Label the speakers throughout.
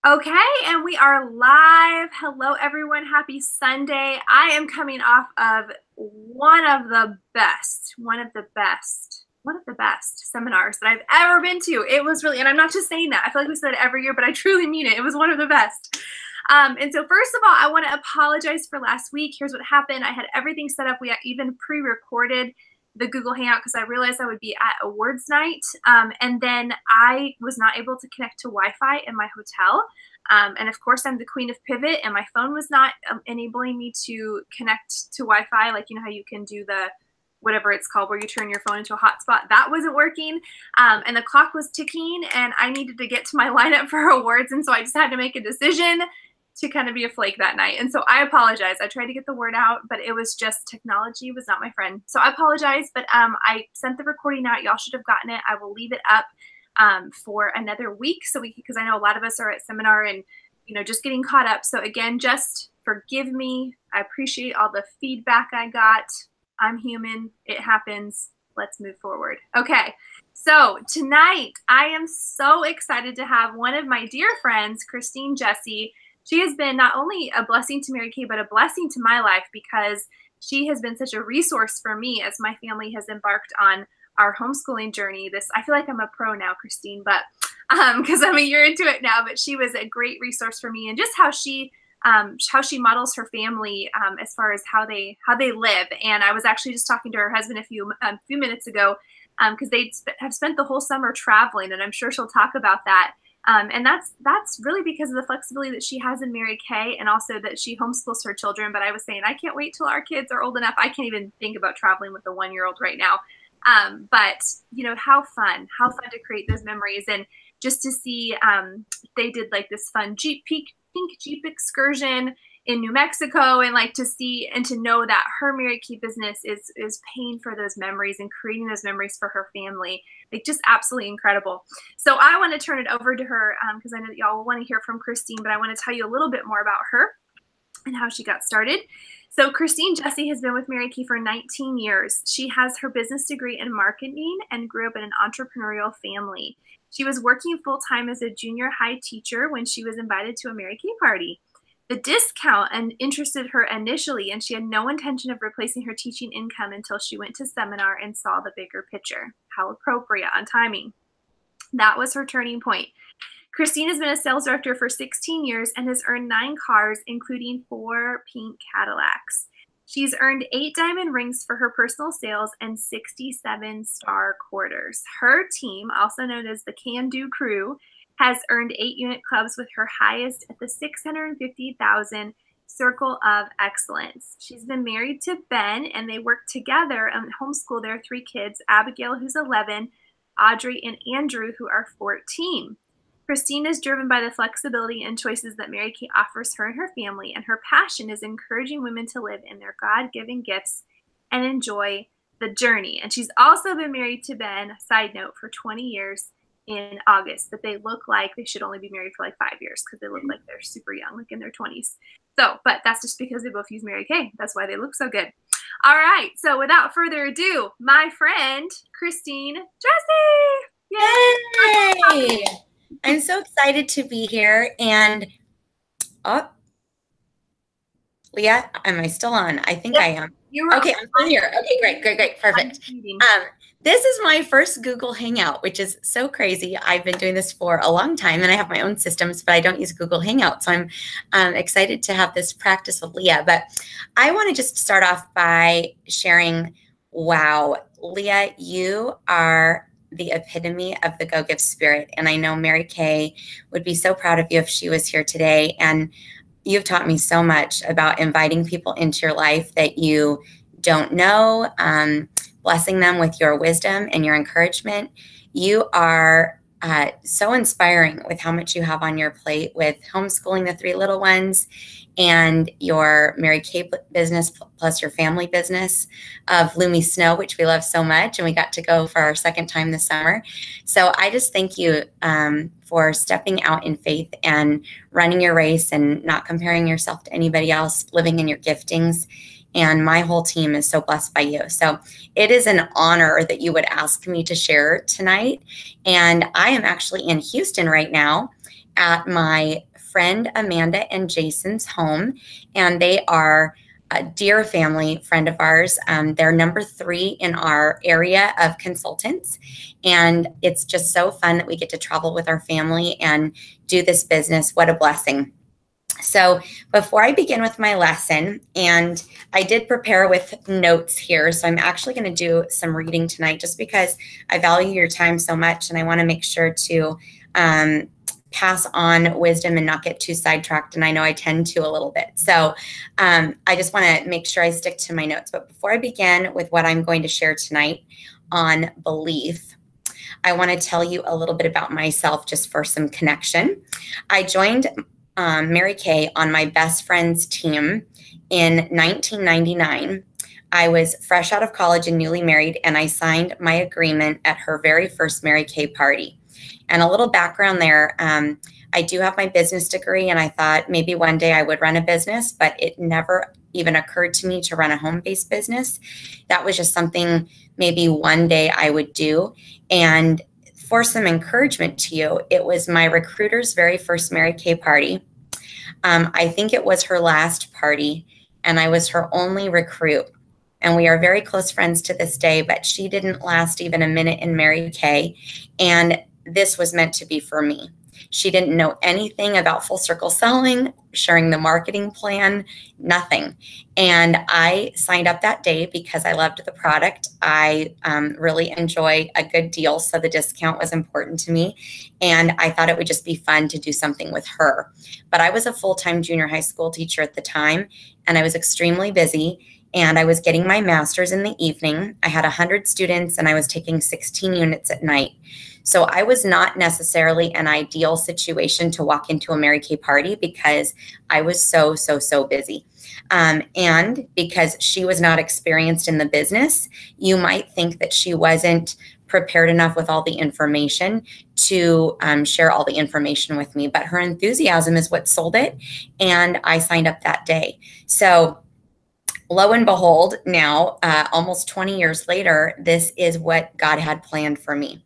Speaker 1: Okay, and we are live. Hello, everyone. Happy Sunday. I am coming off of one of the best seminars that I've ever been to. It was really, and I'm not just saying that. I feel like we say it every year, but I truly mean it. It was one of the best. And so, first of all, I want to apologize for last week. Here's what happened. I had everything set up. We even pre-recorded the Google Hangout because I realized I would be at awards night. And then I was not able to connect to Wi-Fi in my hotel. And of course, I'm the queen of pivot, and my phone was not enabling me to connect to Wi-Fi. Like, you know how you can do the whatever it's called where you turn your phone into a hotspot. That wasn't working. And the clock was ticking, and I needed to get to my lineup for awards. And so I just had to make a decision to kind of be a flake that night. And so I apologize. I tried to get the word out, but it was just technology was not my friend. So I apologize, but I sent the recording out. Y'all should have gotten it. I will leave it up for another week. So because I know a lot of us are at seminar and, you know, just getting caught up. So again, just forgive me. I appreciate all the feedback I got. I'm human. It happens. Let's move forward. Okay. So tonight I am so excited to have one of my dear friends, Christine Jesse. She has been not only a blessing to Mary Kay, but a blessing to my life because she has been such a resource for me as my family has embarked on our homeschooling journey. I feel like I'm a pro now, Christine, but because I'm a year into it now, but she was a great resource for me, and just how she models her family as far as how they live. And I was actually just talking to her husband a few minutes ago because they have spent the whole summer traveling, and I'm sure she'll talk about that. And that's really because of the flexibility that she has in Mary Kay, and also that she homeschools her children. But I was saying, I can't wait till our kids are old enough. I can't even think about traveling with a 1-year-old right now. But you know, how fun to create those memories, and just to see, they did like this fun pink Jeep excursion in New Mexico, and like to see and to know that her Mary Kay business is paying for those memories and creating those memories for her family. Like, just absolutely incredible. So I want to turn it over to her because I know that y'all will want to hear from Christine, but I want to tell you a little bit more about her and how she got started. So Christine Jesse has been with Mary Kay for 19 years. She has her business degree in marketing and grew up in an entrepreneurial family. She was working full-time as a junior high teacher when she was invited to a Mary Kay party. The discount interested her initially, and she had no intention of replacing her teaching income until she went to seminar and saw the bigger picture. How appropriate on timing. That was her turning point. Christine has been a sales director for 16 years and has earned 9 cars, including 4 pink Cadillacs. She's earned 8 diamond rings for her personal sales and 67 star quarters. Her team, also known as the Can Do Crew, has earned 8 unit clubs, with her highest at the 650,000 Circle of Excellence. She's been married to Ben, and they work together and homeschool their 3 kids, Abigail, who's 11, Audrey, and Andrew, who are 14. Christine is driven by the flexibility and choices that Mary Kay offers her and her family, and her passion is encouraging women to live in their God-given gifts and enjoy the journey. And she's also been married to Ben, side note, for 20 years in August, but they look like they should only be married for like 5 years because they look like they're super young, like in their 20s. So, but that's just because they both use Mary Kay. That's why they look so good. All right, so without further ado, my friend, Christine Jesse.
Speaker 2: Yay! I'm so excited to be here. And Leah, am I still on? I think I am.
Speaker 1: You're
Speaker 2: okay. I'm still here. Okay, great, perfect. This is my first Google Hangout, which is so crazy. I've been doing this for a long time, and I have my own systems, but I don't use Google Hangout. So I'm excited to have this practice with Leah. But I want to just start off by sharing, wow, Leah, you are the epitome of the Go Give spirit. And I know Mary Kay would be so proud of you if she was here today. And you've taught me so much about inviting people into your life that you don't know, blessing them with your wisdom and your encouragement. You are so inspiring with how much you have on your plate with homeschooling the 3 little ones and your Mary Kay business plus your family business of Lumi Snow, which we love so much. And we got to go for our 2nd time this summer. So I just thank you for stepping out in faith and running your race and not comparing yourself to anybody else, living in your giftings. And my whole team is so blessed by you. So it is an honor that you would ask me to share tonight. And I am actually in Houston right now at my friend Amanda and Jason's home, and they are a dear family friend of ours. They're number 3 in our area of consultants, and it's just so fun that we get to travel with our family and do this business. What a blessing. So before I begin with my lesson, and I did prepare with notes here, so I'm actually going to do some reading tonight just because I value your time so much, and I want to make sure to pass on wisdom and not get too sidetracked, and I know I tend to a little bit. So I just want to make sure I stick to my notes. But before I begin with what I'm going to share tonight on belief, I want to tell you a little bit about myself just for some connection. I joined Mary Kay on my best friend's team in 1999. I was fresh out of college and newly married, and I signed my agreement at her very first Mary Kay party. And a little background there, I do have my business degree, and I thought maybe one day I would run a business, but it never even occurred to me to run a home-based business. That was just something maybe one day I would do. And for some encouragement to you, it was my recruiter's very first Mary Kay party. I think it was her last party, and I was her only recruit. And we are very close friends to this day, but she didn't last even a minute in Mary Kay. And this was meant to be for me. She didn't know anything about full circle selling, sharing the marketing plan, nothing. And I signed up that day because I loved the product. I really enjoy a good deal, so the discount was important to me. And I thought it would just be fun to do something with her. But I was a full-time junior high school teacher at the time, and I was extremely busy. And I was getting my master's in the evening. I had 100 students, and I was taking 16 units at night. So I was not necessarily an ideal situation to walk into a Mary Kay party because I was so busy. And because she was not experienced in the business, you might think that she wasn't prepared enough with all the information to share all the information with me. But her enthusiasm is what sold it. And I signed up that day. So lo and behold, now, almost 20 years later, this is what God had planned for me.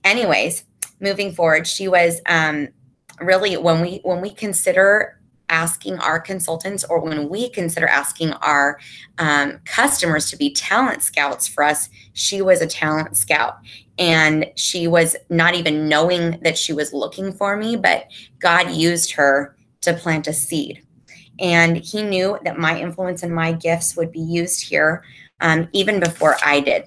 Speaker 2: Anyways, moving forward, she was really, when we consider asking our consultants, or when we consider asking our customers to be talent scouts for us, she was a talent scout. And she was not even knowing that she was looking for me, but God used her to plant a seed. And he knew that my influence and my gifts would be used here even before I did.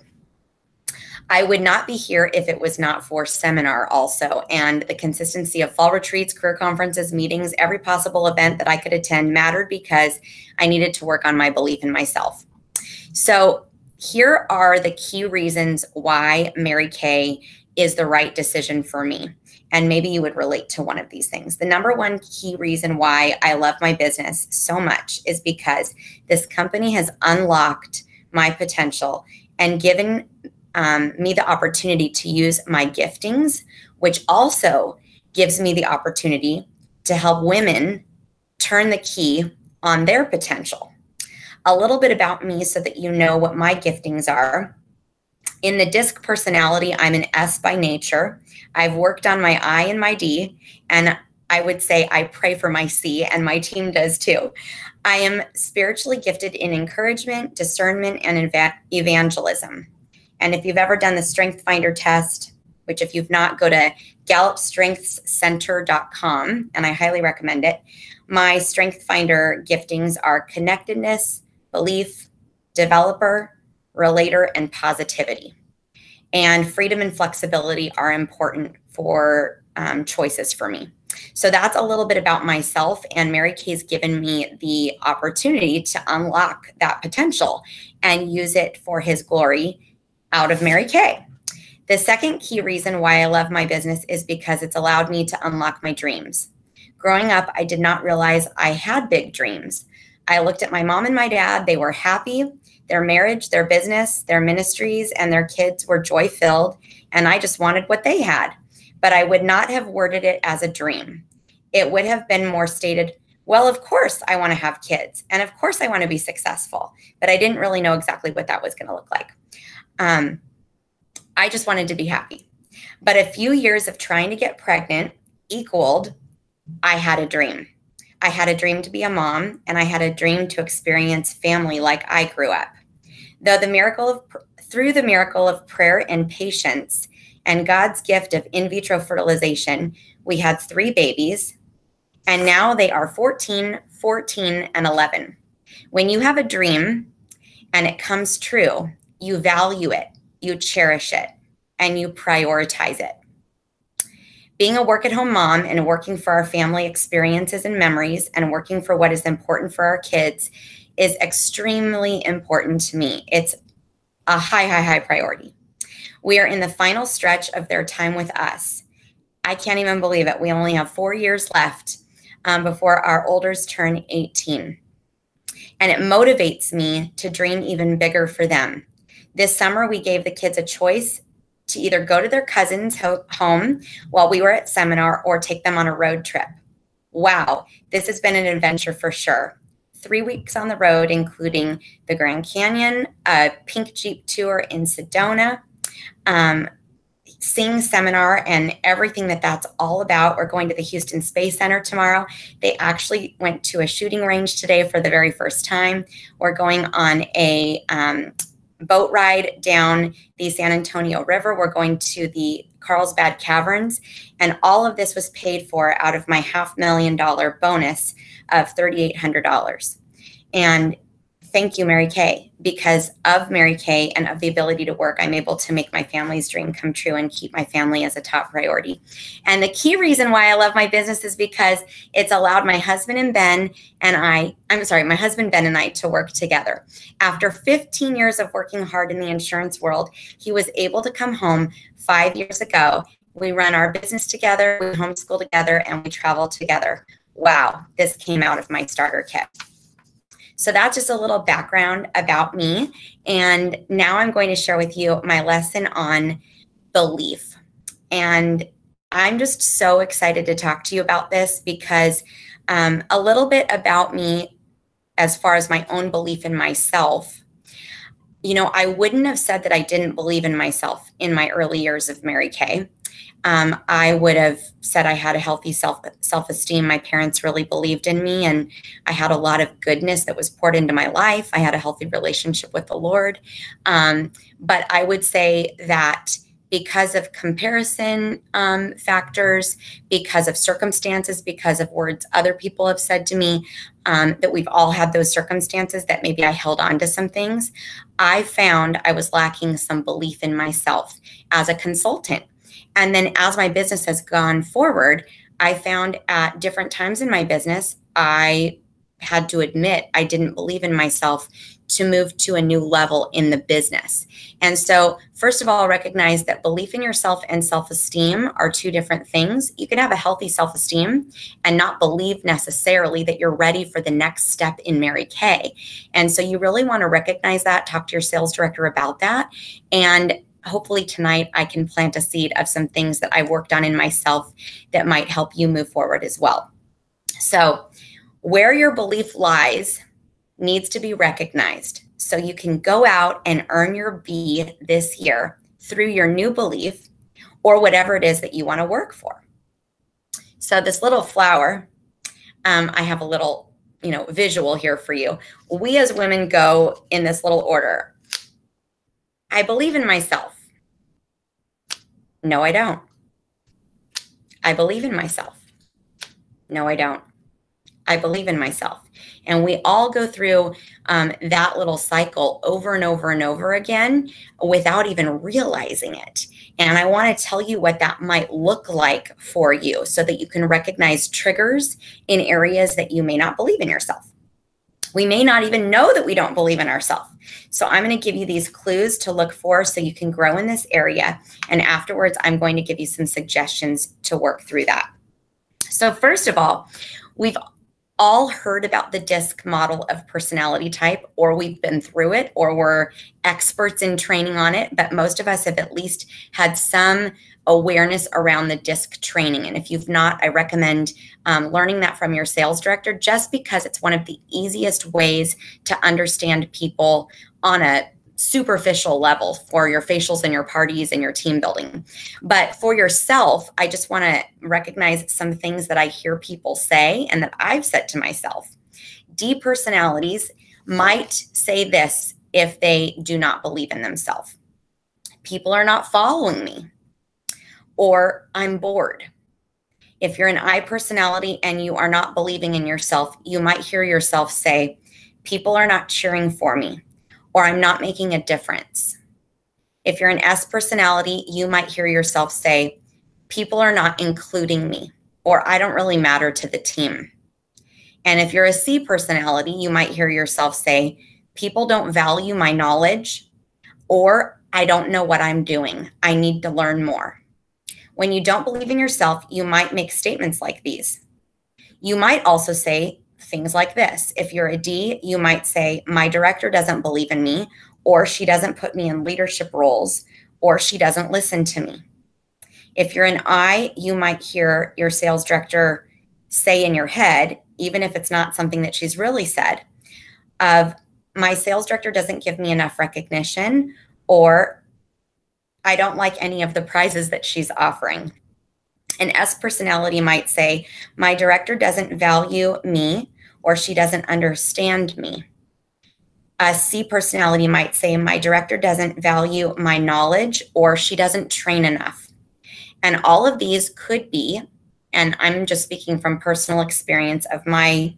Speaker 2: I would not be here if it was not for seminar also. And the consistency of fall retreats, career conferences, meetings, every possible event that I could attend mattered because I needed to work on my belief in myself. So here are the key reasons why Mary Kay is the right decision for me. And maybe you would relate to one of these things. The number one key reason why I love my business so much is because this company has unlocked my potential and given me the opportunity to use my giftings, which also gives me the opportunity to help women turn the key on their potential. A little bit about me so that you know what my giftings are. In the DISC personality, I'm an S by nature. I've worked on my I and my D, and I would say I pray for my C, and my team does too. I am spiritually gifted in encouragement, discernment, and evangelism. And if you've ever done the Strength Finder test, which if you've not, go to gallupstrengthscenter.com, and I highly recommend it. My Strength Finder giftings are connectedness, belief, developer, relator, and positivity. And freedom and flexibility are important for choices for me. So that's a little bit about myself, and Mary Kay's given me the opportunity to unlock that potential and use it for his glory out of Mary Kay. The second key reason why I love my business is because it's allowed me to unlock my dreams. Growing up, I did not realize I had big dreams. I looked at my mom and my dad. They were happy. Their marriage, their business, their ministries, and their kids were joy-filled, and I just wanted what they had. But I would not have worded it as a dream. It would have been more stated, well, of course I want to have kids, and of course I want to be successful, but I didn't really know exactly what that was going to look like. I just wanted to be happy. But a few years of trying to get pregnant equaled I had a dream. I had a dream to be a mom, and I had a dream to experience family like I grew up. Through the miracle of prayer and patience and God's gift of in vitro fertilization, we had 3 babies, and now they are 14, 14, and 11. When you have a dream and it comes true, you value it, you cherish it, and you prioritize it. Being a work-at-home mom and working for our family experiences and memories and working for what is important for our kids is extremely important to me. It's a high, high, high priority. We are in the final stretch of their time with us. I can't even believe it. We only have 4 years left before our olders turn 18. And it motivates me to dream even bigger for them. This summer, we gave the kids a choice to either go to their cousin's home while we were at seminar or take them on a road trip. Wow, this has been an adventure for sure. 3 weeks on the road, including the Grand Canyon, a pink Jeep tour in Sedona, seeing seminar and everything that's all about. We're going to the Houston Space Center tomorrow. They actually went to a shooting range today for the very first time. We're going on a boat ride down the San Antonio River. We're going to the Carlsbad Caverns, and all of this was paid for out of my $500,000 bonus of $3,800. And thank you, Mary Kay. Because of Mary Kay and of the ability to work, I'm able to make my family's dream come true and keep my family as a top priority. And the key reason why I love my business is because it's allowed my husband Ben and I to work together. After 15 years of working hard in the insurance world, he was able to come home 5 years ago. We run our business together, we homeschool together, and we travel together. Wow, this came out of my starter kit. So that's just a little background about me. And now I'm going to share with you my lesson on belief. And I'm just so excited to talk to you about this because a little bit about me as far as my own belief in myself. You know, I wouldn't have said that I didn't believe in myself in my early years of Mary Kay. I would have said I had a healthy self-esteem. My parents really believed in me, and I had a lot of goodness that was poured into my life. I had a healthy relationship with the Lord. But I would say that because of comparison factors, because of circumstances, because of words other people have said to me, that we've all had those circumstances that maybe I held on to some things, I found I was lacking some belief in myself as a consultant. And then as my business has gone forward, I found at different times in my business, I had to admit I didn't believe in myself to move to a new level in the business. And so first of all, recognize that belief in yourself and self-esteem are 2 different things. You can have a healthy self-esteem and not believe necessarily that you're ready for the next step in Mary Kay. And so you really want to recognize that, talk to your sales director about that. And hopefully tonight I can plant a seed of some things that I worked on in myself that might help you move forward as well. So where your belief lies needs to be recognized so you can go out and earn your B this year through your new belief or whatever it is that you want to work for. So this little flower, I have a little, visual here for you. We as women go in this little order. I believe in myself. No, I don't. I believe in myself. No, I don't. I believe in myself. And we all go through that little cycle over and over and over again without even realizing it. And I want to tell you what that might look like for you so that you can recognize triggers in areas that you may not believe in yourself. We may not even know that we don't believe in ourselves. So I'm going to give you these clues to look for so you can grow in this area. And afterwards, I'm going to give you some suggestions to work through that. So first of all, we've all heard about the DISC model of personality type, or we've been through it, or we're experts in training on it, but most of us have at least had some awareness around the DISC training. And if you've not, I recommend learning that from your sales director, just because it's one of the easiest ways to understand people on a superficial level for your facials and your parties and your team building. But for yourself, I just want to recognize some things that I hear people say and that I've said to myself. D personalities might say this if they do not believe in themselves. People are not following me, or I'm bored. If you're an I personality and you are not believing in yourself, you might hear yourself say, people are not cheering for me, or I'm not making a difference. If you're an S personality, you might hear yourself say, people are not including me, or I don't really matter to the team. And if you're a C personality, you might hear yourself say, people don't value my knowledge, or I don't know what I'm doing. I need to learn more. When you don't believe in yourself, you might make statements like these. You might also say things like this. If you're a D, you might say, my director doesn't believe in me, or she doesn't put me in leadership roles, or she doesn't listen to me. If you're an I, you might hear your sales director say in your head, even if it's not something that she's really said, of my sales director doesn't give me enough recognition, or I don't like any of the prizes that she's offering. An S personality might say, my director doesn't value me, or she doesn't understand me. A C personality might say, my director doesn't value my knowledge, or she doesn't train enough. And all of these could be, and I'm just speaking from personal experience of my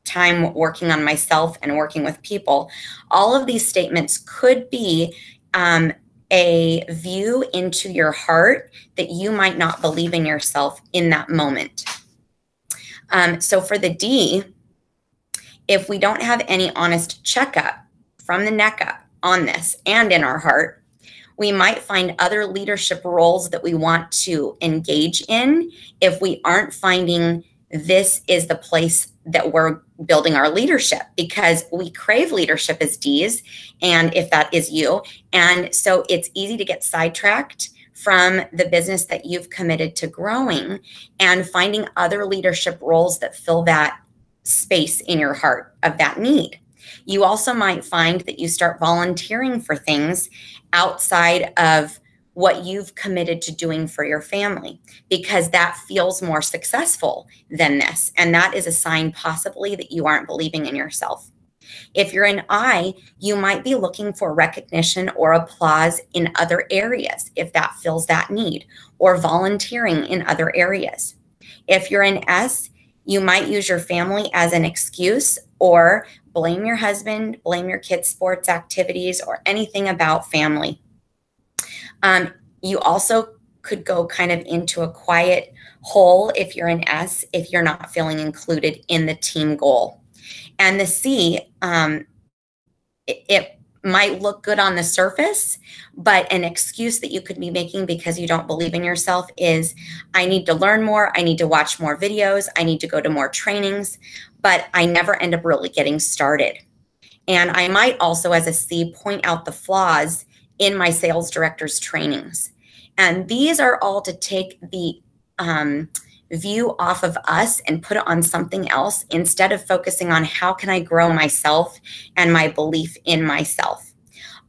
Speaker 2: time working on myself and working with people, all of these statements could be a view into your heart that you might not believe in yourself in that moment. So for the D, if we don't have any honest checkup from the neck up on this and in our heart, we might find other leadership roles that we want to engage in if we aren't finding this is the place that we're building our leadership, because we crave leadership as Ds, and if that is you. And so it's easy to get sidetracked from the business that you've committed to growing and finding other leadership roles that fill that space in your heart of that need. You also might find that you start volunteering for things outside of what you've committed to doing for your family, because that feels more successful than this. And that is a sign possibly that you aren't believing in yourself. If you're an I, you might be looking for recognition or applause in other areas if that fills that need, or volunteering in other areas. If you're an S, you might use your family as an excuse, or blame your husband, blame your kids' sports activities, or anything about family. You also could go kind of into a quiet hole if you're an S, if you're not feeling included in the team goal. And the C, it might look good on the surface, but an excuse that you could be making because you don't believe in yourself is, I need to learn more, I need to watch more videos, I need to go to more trainings, but I never end up really getting started. And I might also, as a C, point out the flaws in my sales director's trainings. And these are all to take the view off of us and put it on something else, instead of focusing on how can I grow myself and my belief in myself.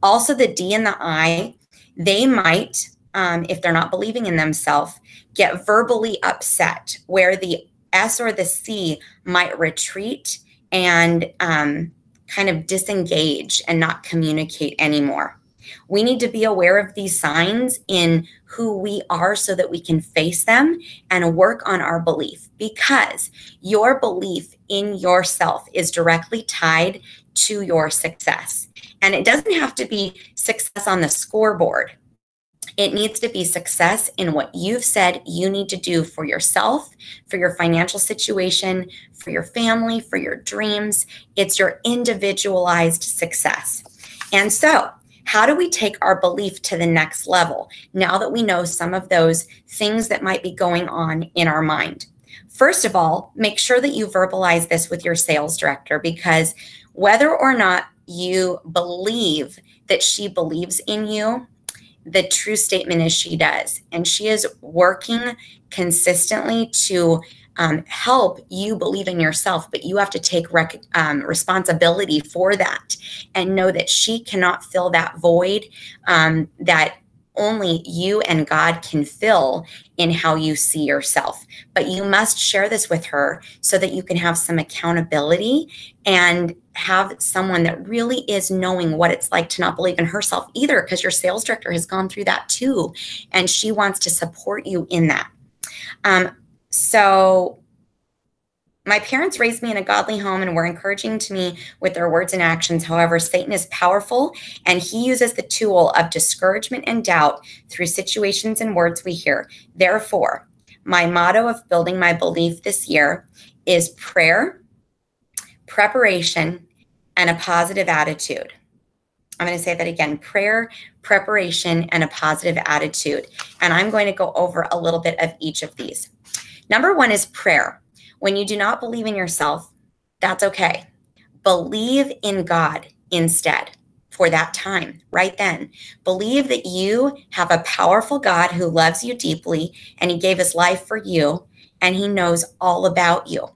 Speaker 2: Also, the D and the I, they might, if they're not believing in themselves, get verbally upset, where the S or the C might retreat and kind of disengage and not communicate anymore. We need to be aware of these signs in who we are so that we can face them and work on our belief, because your belief in yourself is directly tied to your success. And it doesn't have to be success on the scoreboard. It needs to be success in what you've said you need to do for yourself, for your financial situation, for your family, for your dreams. It's your individualized success. And so, how do we take our belief to the next level now that we know some of those things that might be going on in our mind? First of all, make sure that you verbalize this with your sales director, because whether or not you believe that she believes in you, the true statement is she does. And she is working consistently to help you believe in yourself, but you have to take responsibility for that and know that she cannot fill that void that only you and God can fill in how you see yourself. But you must share this with her so that you can have some accountability and have someone that really is knowing what it's like to not believe in herself either, because your sales director has gone through that too, and she wants to support you in that. So my parents raised me in a godly home and were encouraging to me with their words and actions. However, Satan is powerful, and he uses the tool of discouragement and doubt through situations and words we hear. Therefore, my motto of building my belief this year is prayer, preparation, and a positive attitude. I'm going to say that again: prayer, preparation, and a positive attitude. And I'm going to go over a little bit of each of these. Number one is prayer. When you do not believe in yourself, that's okay. Believe in God instead for that time, right then. Believe that you have a powerful God who loves you deeply, and he gave his life for you, and he knows all about you.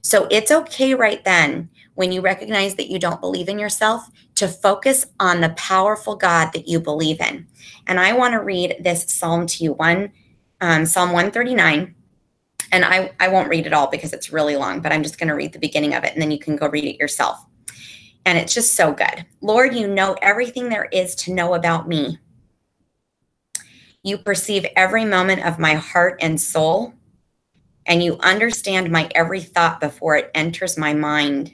Speaker 2: So it's okay right then, when you recognize that you don't believe in yourself, to focus on the powerful God that you believe in. And I want to read this psalm to you, Psalm 139. And I won't read it all because it's really long, but I'm just going to read the beginning of it, and then you can go read it yourself. And it's just so good. Lord, you know everything there is to know about me. You perceive every moment of my heart and soul, and you understand my every thought before it enters my mind.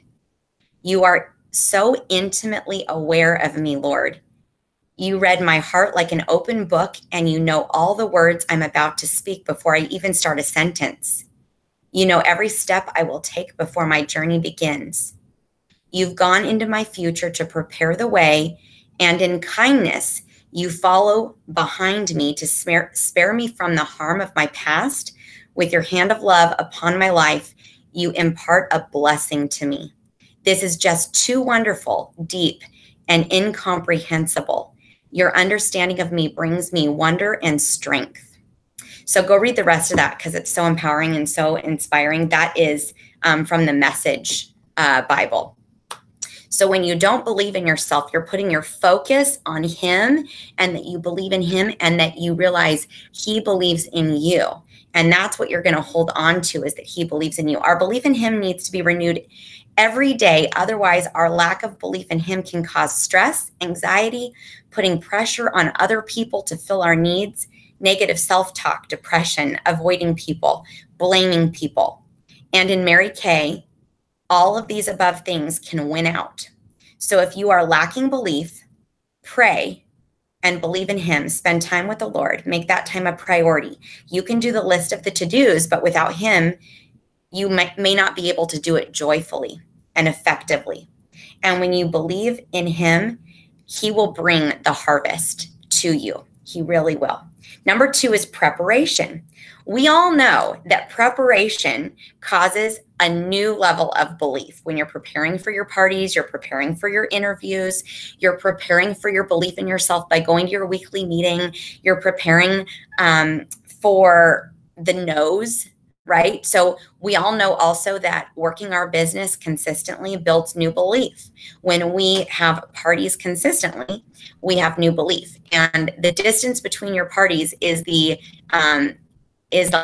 Speaker 2: You are so intimately aware of me, Lord. You read my heart like an open book, and you know all the words I'm about to speak before I even start a sentence. You know every step I will take before my journey begins. You've gone into my future to prepare the way, and in kindness, you follow behind me to spare me from the harm of my past. With your hand of love upon my life, you impart a blessing to me. This is just too wonderful, deep, and incomprehensible. Your understanding of me brings me wonder and strength. So go read the rest of that because it's so empowering and so inspiring. That is from the Message Bible. So when you don't believe in yourself, you're putting your focus on him, and that you believe in him, and that you realize he believes in you. And that's what you're going to hold on to, is that he believes in you. Our belief in him needs to be renewed every day. Otherwise, our lack of belief in him can cause stress, anxiety, putting pressure on other people to fill our needs, negative self-talk, depression, avoiding people, blaming people. And in Mary Kay, all of these above things can win out. So if you are lacking belief, pray and believe in him. Spend time with the Lord. Make that time a priority. You can do the list of the to-dos, but without him, you may not be able to do it joyfully and effectively. And when you believe in him, he will bring the harvest to you. He really will. Number two is preparation. We all know that preparation causes a new level of belief. When you're preparing for your parties, you're preparing for your interviews, you're preparing for your belief in yourself by going to your weekly meeting, you're preparing for the no's, right? So we all know also that working our business consistently builds new belief. When we have parties consistently, we have new belief. And the distance between your parties is the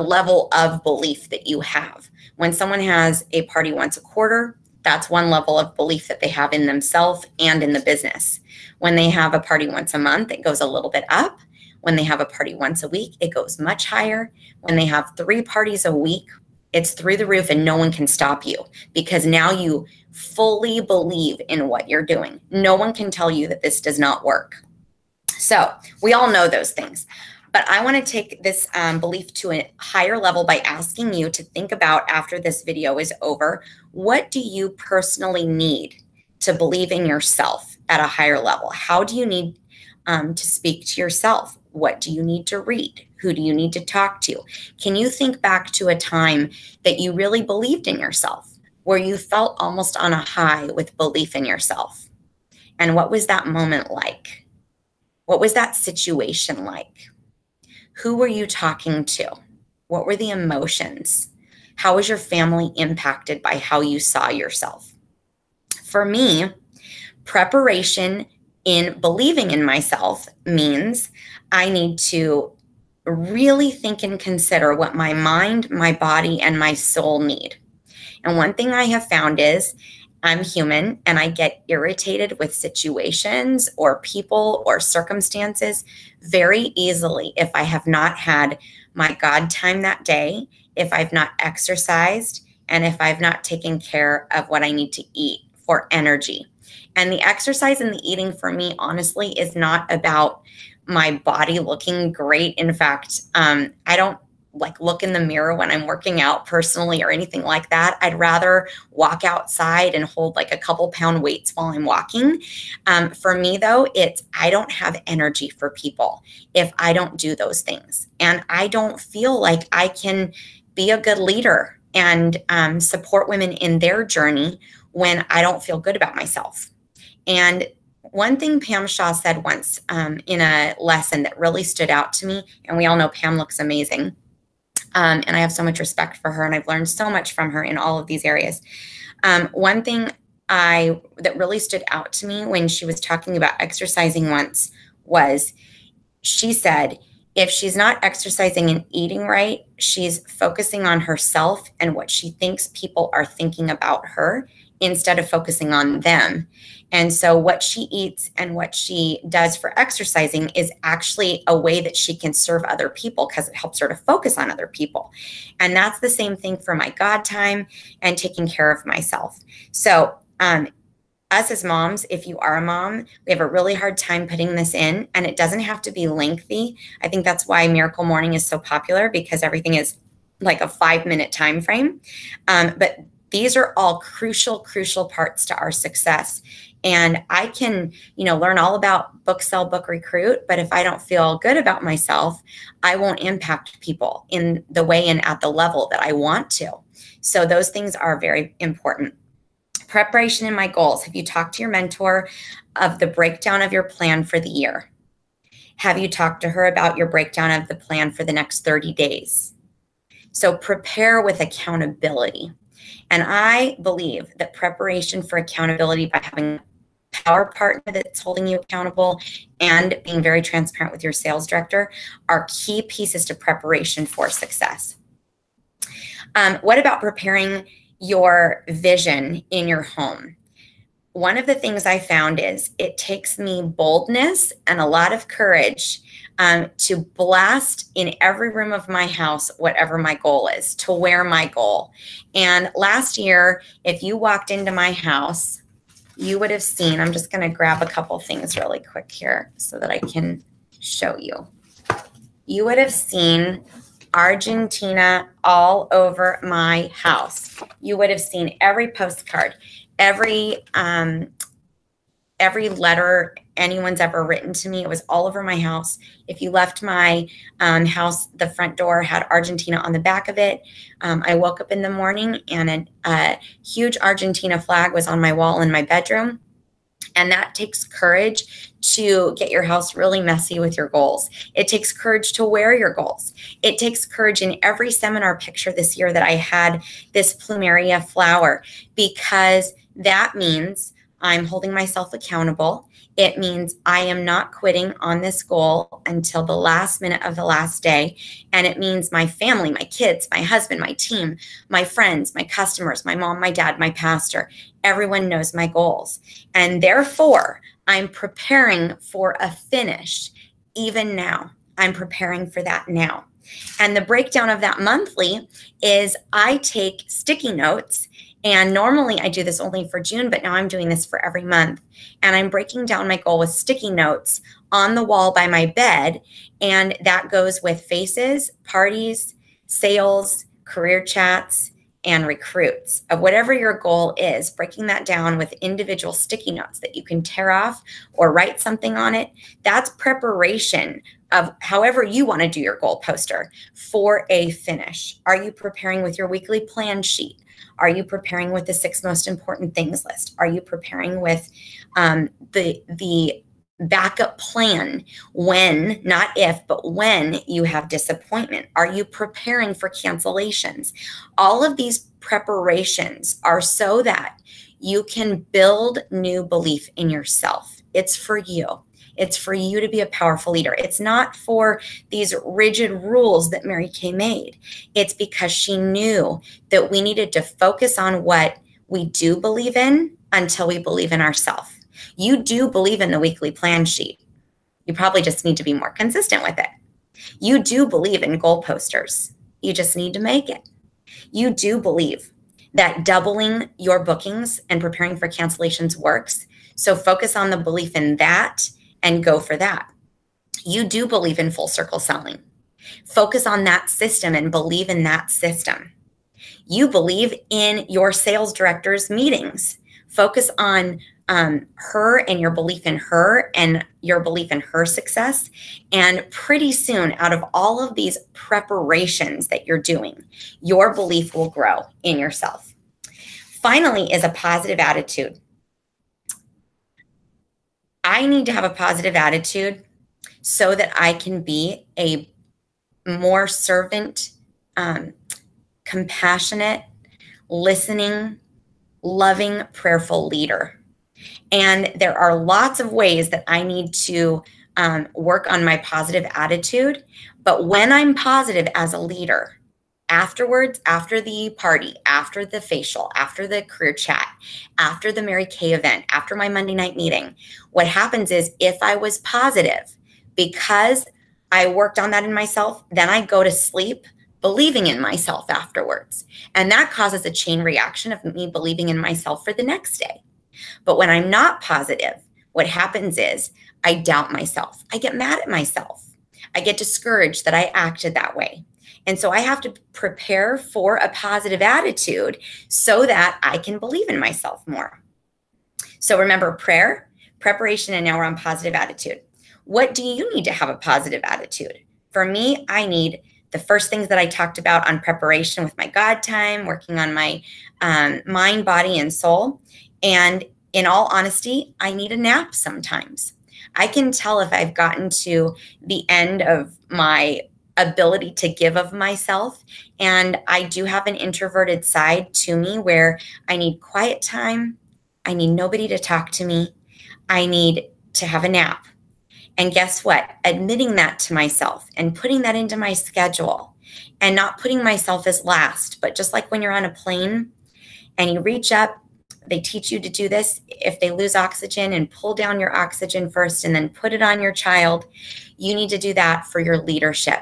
Speaker 2: level of belief that you have. When someone has a party once a quarter, that's one level of belief that they have in themselves and in the business. When they have a party once a month, it goes a little bit up. When they have a party once a week, it goes much higher. When they have 3 parties a week, it's through the roof, and no one can stop you, because now you fully believe in what you're doing. No one can tell you that this does not work. So we all know those things. But I want to take this belief to a higher level by asking you to think about, after this video is over, what do you personally need to believe in yourself at a higher level? How do you need to speak to yourself? What do you need to read? Who do you need to talk to? Can you think back to a time that you really believed in yourself, where you felt almost on a high with belief in yourself? And what was that moment like? What was that situation like? Who were you talking to? What were the emotions? How was your family impacted by how you saw yourself? For me, preparation in believing in myself means I need to really think and consider what my mind, my body, and my soul need. And one thing I have found is I'm human and I get irritated with situations or people or circumstances very easily if I have not had my God time that day, if I've not exercised, and if I've not taken care of what I need to eat for energy. And the exercise and the eating for me, honestly, is not about my body looking great. In fact, I don't like look in the mirror when I'm working out personally or anything like that. I'd rather walk outside and hold like a couple pound weights while I'm walking. For me though, I don't have energy for people if I don't do those things. And I don't feel like I can be a good leader and support women in their journey when I don't feel good about myself. And one thing Pam Shaw said once in a lesson that really stood out to me, and we all know Pam looks amazing, and I have so much respect for her, and I've learned so much from her in all of these areas. One thing that really stood out to me when she was talking about exercising once was she said, if she's not exercising and eating right, she's focusing on herself and what she thinks people are thinking about her instead of focusing on them. And so what she eats and what she does for exercising is actually a way that she can serve other people because it helps her to focus on other people. And that's the same thing for my God time and taking care of myself. So us as moms, if you are a mom, we have a really hard time putting this in, and it doesn't have to be lengthy. I think that's why Miracle Morning is so popular, because everything is like a 5-minute time frame. But these are all crucial parts to our success. And I can, learn all about book, sell, book, recruit. But if I don't feel good about myself, I won't impact people in the way and at the level that I want to. So those things are very important. Preparation and my goals. Have you talked to your mentor of the breakdown of your plan for the year? Have you talked to her about your breakdown of the plan for the next 30 days? So prepare with accountability. And I believe that preparation for accountability by having a power partner that's holding you accountable and being very transparent with your sales director are key pieces to preparation for success. What about preparing your vision in your home? One of the things I found is it takes me boldness and a lot of courage to blast in every room of my house whatever my goal is, to wear my goal. And last year, if you walked into my house, you would have seen, I'm just going to grab a couple things really quick here so that I can show you. You would have seen Argentina all over my house. You would have seen every postcard, every letter anyone's ever written to me. It was all over my house. If you left my house, the front door had Argentina on the back of it. I woke up in the morning and a huge Argentina flag was on my wall in my bedroom. And that takes courage to get your house really messy with your goals. It takes courage to wear your goals. It takes courage in every seminar picture this year that I had this plumeria flower, because that means I'm holding myself accountable. It means I am not quitting on this goal until the last minute of the last day. And it means my family, my kids, my husband, my team, my friends, my customers, my mom, my dad, my pastor, everyone knows my goals. And therefore, I'm preparing for a finish even now. I'm preparing for that now. And the breakdown of that monthly is I take sticky notes. And normally I do this only for June, but now I'm doing this for every month. And I'm breaking down my goal with sticky notes on the wall by my bed. And that goes with faces, parties, sales, career chats, and recruits of whatever your goal is, breaking that down with individual sticky notes that you can tear off or write something on it. That's preparation of however you want to do your goal poster for a finish. Are you preparing with your weekly plan sheet? Are you preparing with the 6 most important things list? Are you preparing with the backup plan when, not if, but when you have disappointment? Are you preparing for cancellations? All of these preparations are so that you can build new belief in yourself. It's for you. It's for you to be a powerful leader. It's not for these rigid rules that Mary Kay made. It's because she knew that we needed to focus on what we do believe in until we believe in ourselves. You do believe in the weekly plan sheet. You probably just need to be more consistent with it. You do believe in goal posters. You just need to make it. You do believe that doubling your bookings and preparing for cancellations works. So focus on the belief in that and go for that. You do believe in full circle selling. Focus on that system and believe in that system. You believe in your sales director's meetings. Focus on her and your belief in her and your belief in her success. And pretty soon, out of all of these preparations that you're doing, your belief will grow in yourself. Finally, is a positive attitude. I need to have a positive attitude so that I can be a more servant, compassionate, listening, loving, prayerful leader. And there are lots of ways that I need to work on my positive attitude. But when I'm positive as a leader, afterwards, after the party, after the facial, after the career chat, after the Mary Kay event, after my Monday night meeting, what happens is if I was positive, because I worked on that in myself, then I go to sleep believing in myself afterwards. And that causes a chain reaction of me believing in myself for the next day. But when I'm not positive, what happens is I doubt myself. I get mad at myself. I get discouraged that I acted that way. And so I have to prepare for a positive attitude so that I can believe in myself more. So remember, prayer, preparation, and now we're on positive attitude. What do you need to have a positive attitude? For me, I need the first things that I talked about on preparation with my God time, working on my mind, body, and soul. And in all honesty, I need a nap sometimes. I can tell if I've gotten to the end of my ability to give of myself. And I do have an introverted side to me where I need quiet time. I need nobody to talk to me. I need to have a nap. And guess what? Admitting that to myself and putting that into my schedule and not putting myself as last, but just like when you're on a plane and you reach up, they teach you to do this. If they lose oxygen, and pull down your oxygen first and then put it on your child, you need to do that for your leadership.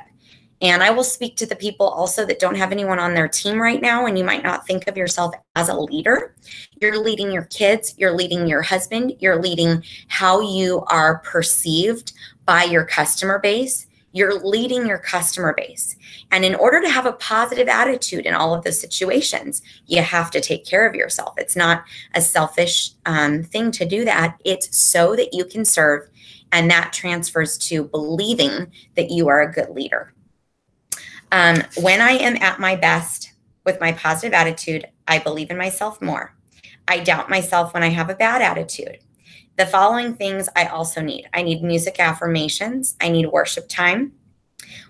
Speaker 2: And I will speak to the people also that don't have anyone on their team right now, and you might not think of yourself as a leader. You're leading your kids, you're leading your husband, you're leading how you are perceived by your customer base. You're leading your customer base. And in order to have a positive attitude in all of those situations, you have to take care of yourself. It's not a selfish thing to do that. It's so that you can serve, and that transfers to believing that you are a good leader. When I am at my best with my positive attitude, I believe in myself more. I doubt myself when I have a bad attitude. The following things I also need. I need music affirmations. I need worship time.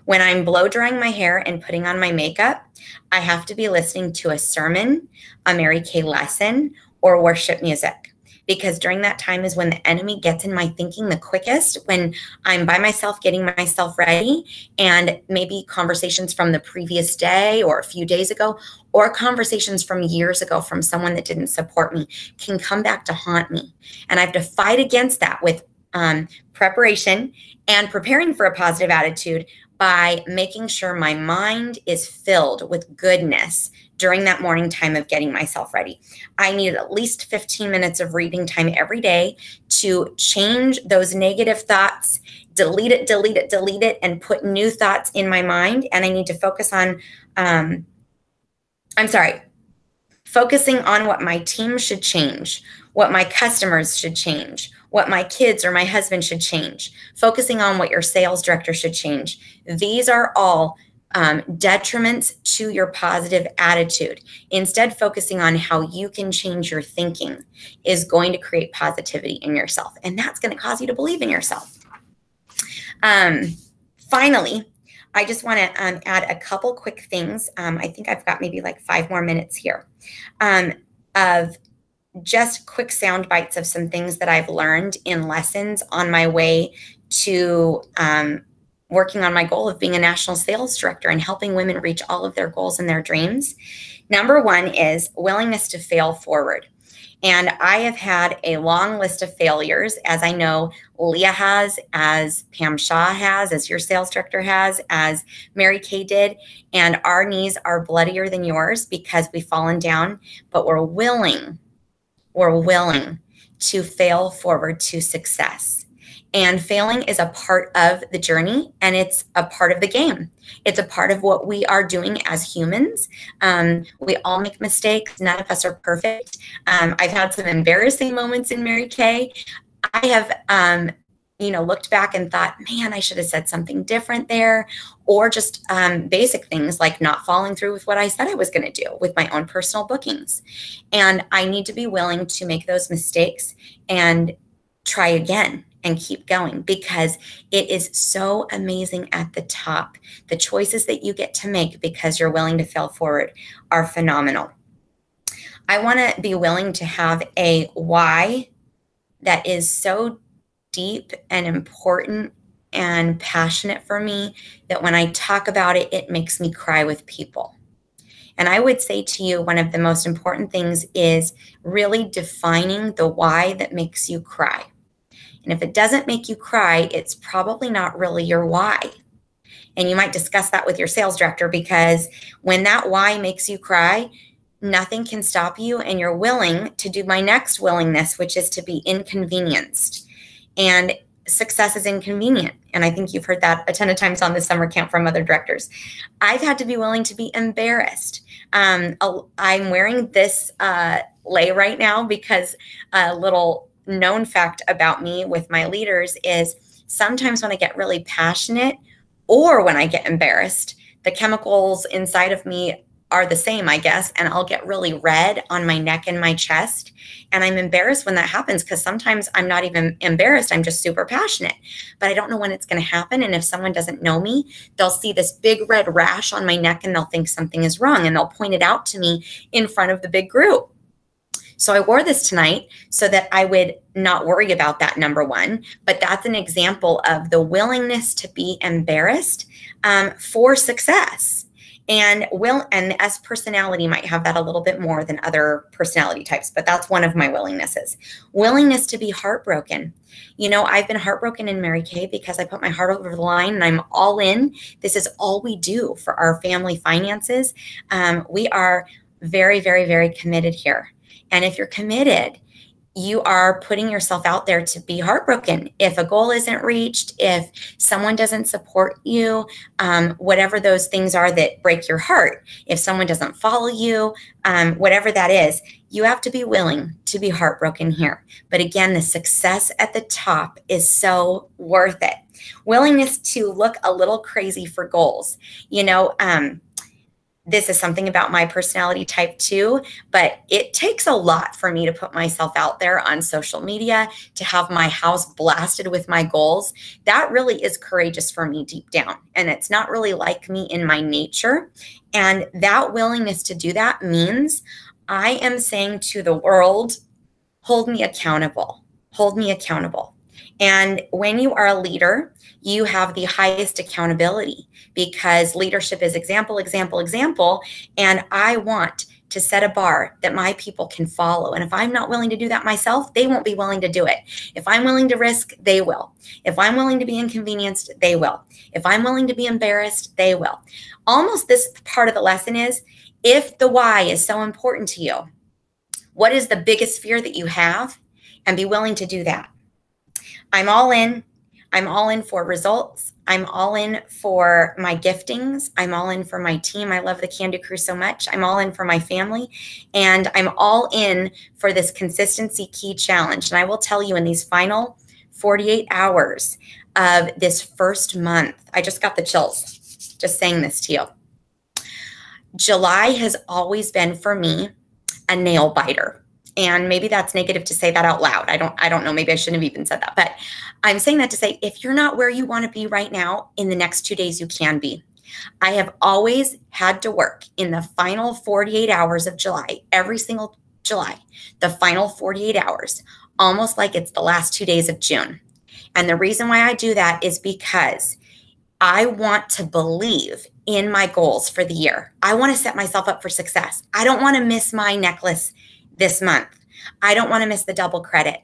Speaker 2: When I'm blow drying my hair and putting on my makeup, I have to be listening to a sermon, a Mary Kay lesson, or worship music. Because during that time is when the enemy gets in my thinking the quickest, when I'm by myself getting myself ready, and maybe conversations from the previous day or a few days ago, or conversations from years ago from someone that didn't support me can come back to haunt me. And I have to fight against that with preparation and preparing for a positive attitude by making sure my mind is filled with goodness during that morning time of getting myself ready. I need at least 15 minutes of reading time every day to change those negative thoughts, delete it, and put new thoughts in my mind. And I need to focus on, focusing on what my team should change, what my customers should change, what my kids or my husband should change, focusing on what your sales director should change. These are all detriments to your positive attitude. Instead, focusing on how you can change your thinking is going to create positivity in yourself. And that's going to cause you to believe in yourself. Finally, I just want to add a couple quick things. I think I've got maybe like 5 more minutes here of just quick sound bites of some things that I've learned in lessons on my way to working on my goal of being a national sales director and helping women reach all of their goals and their dreams. Number 1 is willingness to fail forward. And I have had a long list of failures, as I know Leah has, as Pam Shaw has, as your sales director has, as Mary Kay did. And our knees are bloodier than yours because we've fallen down, but we're willing to fail forward to success. And failing is a part of the journey, and it's a part of the game. It's a part of what we are doing as humans. We all make mistakes. None of us are perfect. I've had some embarrassing moments in Mary Kay. I have, looked back and thought, man, I should have said something different there, or just basic things like not following through with what I said I was going to do with my own personal bookings. And I need to be willing to make those mistakes and try again and keep going, because it is so amazing at the top. The choices that you get to make because you're willing to fail forward are phenomenal. I want to be willing to have a why that is so deep and important and passionate for me that when I talk about it, it makes me cry with people. And I would say to you, one of the most important things is really defining the why that makes you cry. And if it doesn't make you cry, it's probably not really your why. And you might discuss that with your sales director, because when that why makes you cry, nothing can stop you, and you're willing to do my next willingness, which is to be inconvenienced. And success is inconvenient. And I think you've heard that a ton of times on the summer camp from other directors. I've had to be willing to be embarrassed. I'm wearing this lei right now because a little known fact about me with my leaders is sometimes when I get really passionate or when I get embarrassed, the chemicals inside of me are the same, I guess, and I'll get really red on my neck and my chest. And I'm embarrassed when that happens, because sometimes I'm not even embarrassed. I'm just super passionate, but I don't know when it's going to happen. And if someone doesn't know me, they'll see this big red rash on my neck and they'll think something is wrong, and they'll point it out to me in front of the big group. So I wore this tonight so that I would not worry about that, number 1. But that's an example of the willingness to be embarrassed for success. And S personality might have that a little bit more than other personality types, but that's one of my willingnesses. Willingness to be heartbroken. You know, I've been heartbroken in Mary Kay because I put my heart over the line and I'm all in. This is all we do for our family finances. We are very, very, very committed here. And if you're committed, you are putting yourself out there to be heartbroken. If a goal isn't reached, if someone doesn't support you, whatever those things are that break your heart, if someone doesn't follow you, whatever that is, you have to be willing to be heartbroken here. But again, the success at the top is so worth it. Willingness to look a little crazy for goals. You know, this is something about my personality type too, but it takes a lot for me to put myself out there on social media, to have my house blasted with my goals. That really is courageous for me deep down. And it's not really like me in my nature. And that willingness to do that means I am saying to the world, hold me accountable, hold me accountable. And when you are a leader, you have the highest accountability, because leadership is example, example, example. And I want to set a bar that my people can follow. And if I'm not willing to do that myself, they won't be willing to do it. If I'm willing to risk, they will. If I'm willing to be inconvenienced, they will. If I'm willing to be embarrassed, they will. Almost this part of the lesson is, if the why is so important to you, what is the biggest fear that you have? And be willing to do that. I'm all in. I'm all in for results. I'm all in for my giftings. I'm all in for my team. I love the Can-Do Crew so much. I'm all in for my family. And I'm all in for this consistency key challenge. And I will tell you, in these final 48 hours of this first month, I just got the chills. just saying this to you. July has always been for me a nail biter. And maybe that's negative to say that out loud. I don't know. Maybe I shouldn't have even said that. But I'm saying that to say, if you're not where you want to be right now, in the next 2 days, you can be. I have always had to work in the final 48 hours of July, every single July, the final 48 hours, almost like it's the last 2 days of June. And the reason why I do that is because I want to believe in my goals for the year. I want to set myself up for success. I don't want to miss my necklace this month. I don't want to miss the double credit.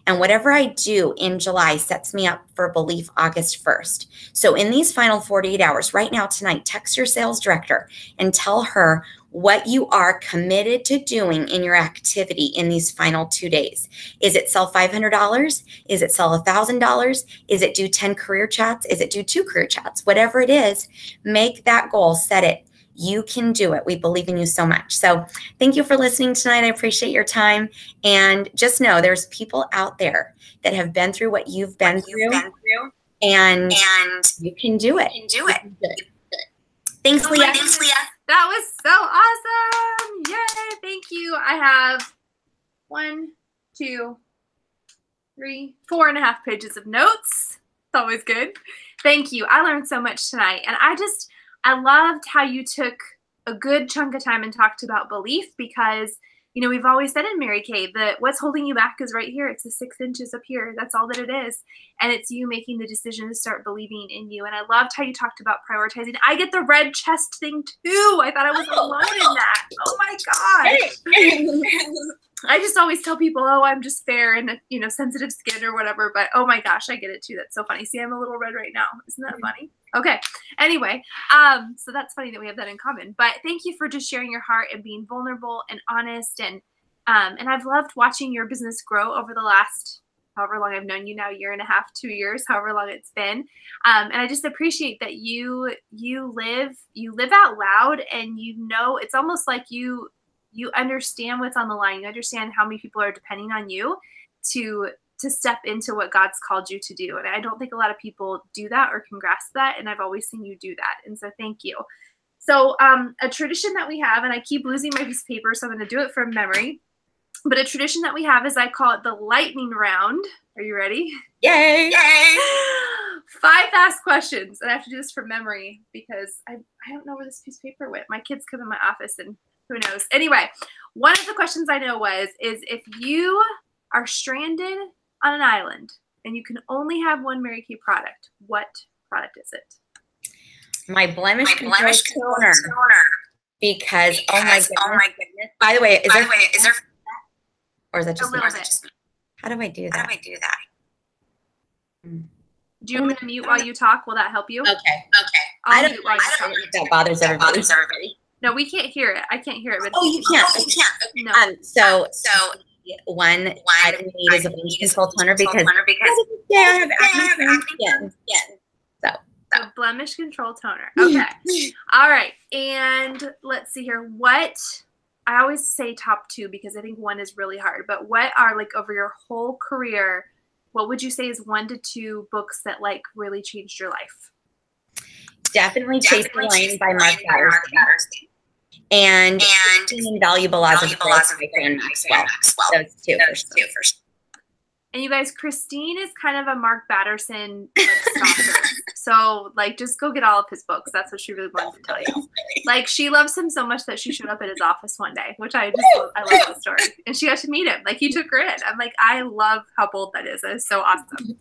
Speaker 2: And whatever I do in July sets me up for belief August 1st. So in these final 48 hours, right now, tonight, text your sales director and tell her what you are committed to doing in your activity in these final 2 days. Is it sell $500? Is it sell $1,000? Is it do 10 career chats? Is it do 2 career chats? Whatever it is, make that goal, set it. You can do it. We believe in you so much. So thank you for listening tonight. I appreciate your time. And just know there's people out there that have been through what you've been through, and you can do it. Thanks, Leah.
Speaker 1: That was so awesome. Yay. Thank you. I have 1, 2, 3, 4.5 pages of notes. It's always good. Thank you. I learned so much tonight. And I loved how you took a good chunk of time and talked about belief, because, you know, we've always said in Mary Kay that what's holding you back is right here. It's the 6 inches up here. That's all that it is. And it's you making the decision to start believing in you. And I loved how you talked about prioritizing. I get the red chest thing too. I thought I was alone in that. Oh my gosh. I just always tell people, oh, I'm just fair and, you know, sensitive skin or whatever. But oh my gosh, I get it too. That's so funny. See, I'm a little red right now. Isn't that funny? Okay. Anyway, so that's funny that we have that in common. But thank you for just sharing your heart and being vulnerable and honest. And I've loved watching your business grow over the last, however long I've known you now, 1.5 years, 2 years, however long it's been. And I just appreciate that you live out loud, and you know, it's almost like you understand what's on the line. You understand how many people are depending on you to step into what God's called you to do. And I don't think a lot of people do that or can grasp that. And I've always seen you do that. And so thank you. So a tradition that we have, and I keep losing my piece of paper, so I'm going to do it from memory. But a tradition that we have is, I call it the lightning round. Are you ready?
Speaker 2: Yay!
Speaker 1: Yay! 5 fast questions. And I have to do this from memory because I don't know where this piece of paper went. My kids come in my office and who knows. Anyway, one of the questions I know is if you are stranded on an island and you can only have one Mary Kay product, what product is it?
Speaker 2: My blemish control toner. Because oh my goodness. By the way, is there or is that just
Speaker 1: a little bit?
Speaker 2: How do I do that?
Speaker 1: Do you want me to mute while you talk? Will that help you?
Speaker 2: Okay.
Speaker 1: I don't know
Speaker 2: if that bothers everybody.
Speaker 1: No, we can't hear it. I can't hear it. But
Speaker 2: oh, you can't.
Speaker 1: No.
Speaker 2: So one item we need is a blemish control toner because I have acne skin.
Speaker 1: So blemish control toner. Okay. All right. And let's see here. What I always say top 2 because I think 1 is really hard. But what are, like, over your whole career, what would you say is 1 to 2 books that, like, really changed your life?
Speaker 2: Definitely Chase the Lane by Mark Batterson. And Invaluable Laws of Growth by Fran Maxwell. Those two for sure.
Speaker 1: And you guys, Christine is kind of a Mark Batterson stalker. So, like, just go get all of his books. That's what she really wanted to tell you. Like, she loves him so much that she showed up at his office one day, which I love the story. And she got to meet him. Like, he took her in. I'm like, I love how bold that is. That is so awesome.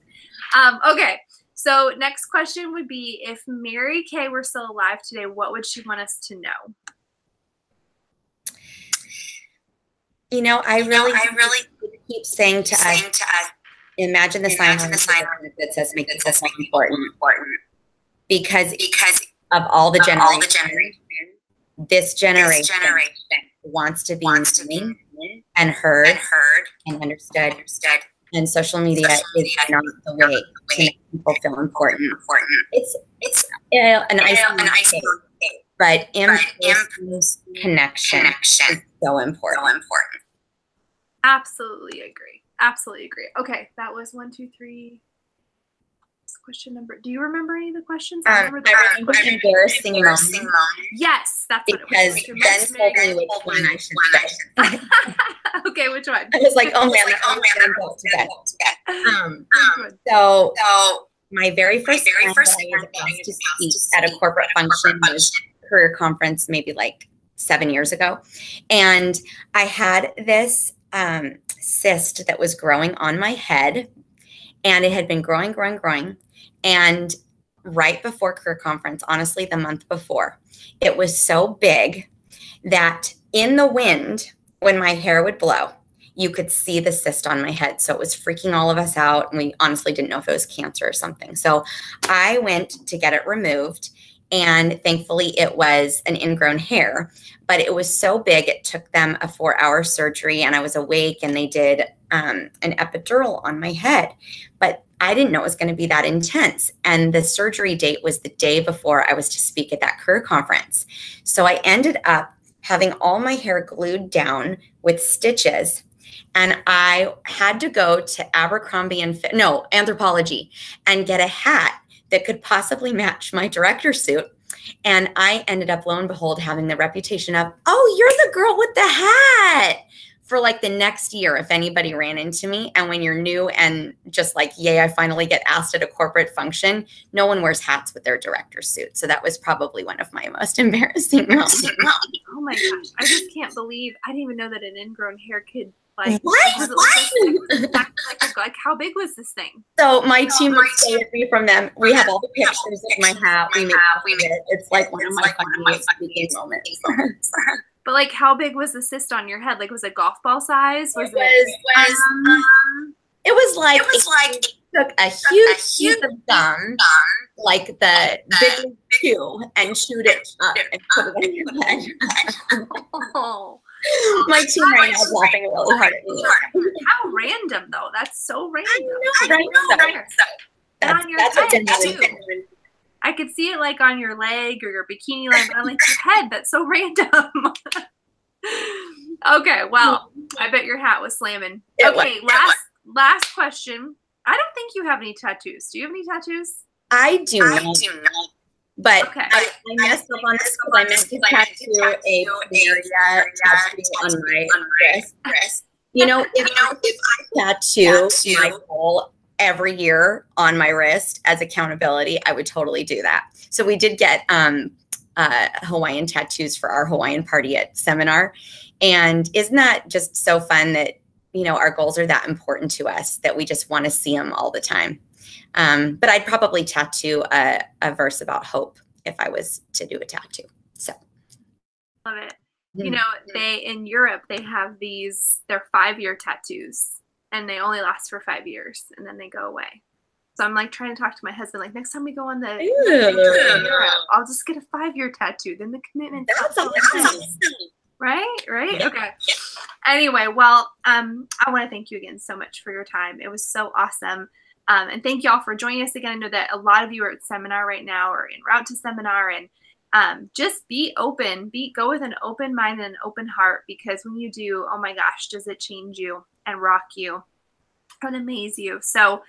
Speaker 1: Okay. So next question would be, if Mary Kay were still alive today, what would she want us to know?
Speaker 2: You know, I really keep saying to us, imagine the sign on that says make this more important. Because of all the generations, this generation wants to be seen and heard and understood. And social media is not the way to make people feel important. It's an icing, but in-person connection is so important.
Speaker 1: Absolutely agree. Absolutely agree. Okay, that was 1, 2, 3. question number? Do you remember any of the questions?
Speaker 2: I remember embarrassing moment.
Speaker 1: Yes, that's what it
Speaker 2: Because
Speaker 1: was.
Speaker 2: Ben told me which one I should say.
Speaker 1: Okay, which one?
Speaker 2: I was like, oh man, I'm going to go. So my very first time that I was asked to speak at a corporate function was career conference, maybe like 7 years ago. And I had this cyst that was growing on my head, and it had been growing. And right before career conference, honestly, the month before, it was so big that in the wind, when my hair would blow, you could see the cyst on my head. So it was freaking all of us out. And we honestly didn't know if it was cancer or something. So I went to get it removed. And thankfully it was an ingrown hair, but it was so big, it took them a 4-hour surgery, and I was awake, and they did an epidural on my head, but I didn't know it was going to be that intense. And the surgery date was the day before I was to speak at that career conference. So I ended up having all my hair glued down with stitches. And I had to go to Abercrombie and Anthropologie and get a hat that could possibly match my director's suit. And I ended up, lo and behold, having the reputation of, oh, you're the girl with the hat, for like the next year if anybody ran into me. And when you're new and just like, yay, I finally get asked at a corporate function, no one wears hats with their director's suit. So that was probably one of my most embarrassing moments.
Speaker 1: Oh my gosh, I just can't believe, I didn't even know that an ingrown hair could like,
Speaker 2: what?
Speaker 1: Like how big was this thing?
Speaker 2: So my team would stay with me from them. We have all the pictures of my hat. We make it. It's like one of my funniest speaking moments.
Speaker 1: But like, how big was the cyst on your head? Like, was it golf ball size?
Speaker 2: It was like it took a huge piece of gum, like the big two, and chewed it up and put it on your head.
Speaker 1: Oh.
Speaker 2: My team right now is laughing really hard at me.
Speaker 1: How random, though. That's so random.
Speaker 2: I know, right? That's what's in there.
Speaker 1: I could see it like on your leg or your bikini line, but on like your head. That's so random. Okay, well, I bet your hat was slamming. Okay, last question. I don't think you have any tattoos. Do you have any tattoos?
Speaker 2: I do not. But okay. I messed up on this because I meant to tattoo a Canaria tattoo on my wrist. You know, if I tattoo my goal every year on my wrist as accountability, I would totally do that. So we did get Hawaiian tattoos for our Hawaiian party at seminar. And isn't that just so fun that, you know, our goals are that important to us that we just want to see them all the time. But I'd probably tattoo a verse about hope if I was to do a tattoo. So
Speaker 1: love it. You know, in Europe, they have they're 5-year tattoos, and they only last for 5 years, and then they go away. So I'm like trying to talk to my husband, like, next time we go on the trip to Europe, I'll just get a 5-year tattoo. Then the commitment.
Speaker 2: That's awesome.
Speaker 1: Right? Yeah. Okay. Anyway, well, I want to thank you again so much for your time. It was so awesome. And thank you all for joining us again. I know that a lot of you are at seminar right now or en route to seminar, and just be open, go with an open mind and an open heart, because when you do, oh my gosh, does it change you and rock you and amaze you. So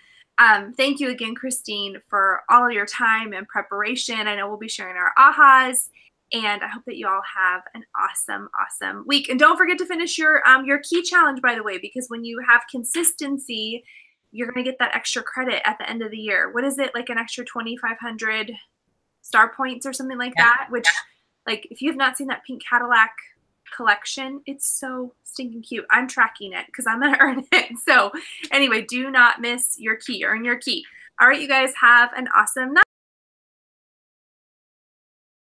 Speaker 1: thank you again, Christine, for all of your time and preparation. I know we'll be sharing our ahas, and I hope that you all have an awesome, awesome week. And don't forget to finish your key challenge, by the way, because when you have consistency, you're going to get that extra credit at the end of the year. What is it? Like an extra 2,500 star points or something like that, which like, if you have not seen that pink Cadillac collection, it's so stinking cute. I'm tracking it because I'm going to earn it. So anyway, do not miss your key. Earn your key. All right, you guys have an awesome night.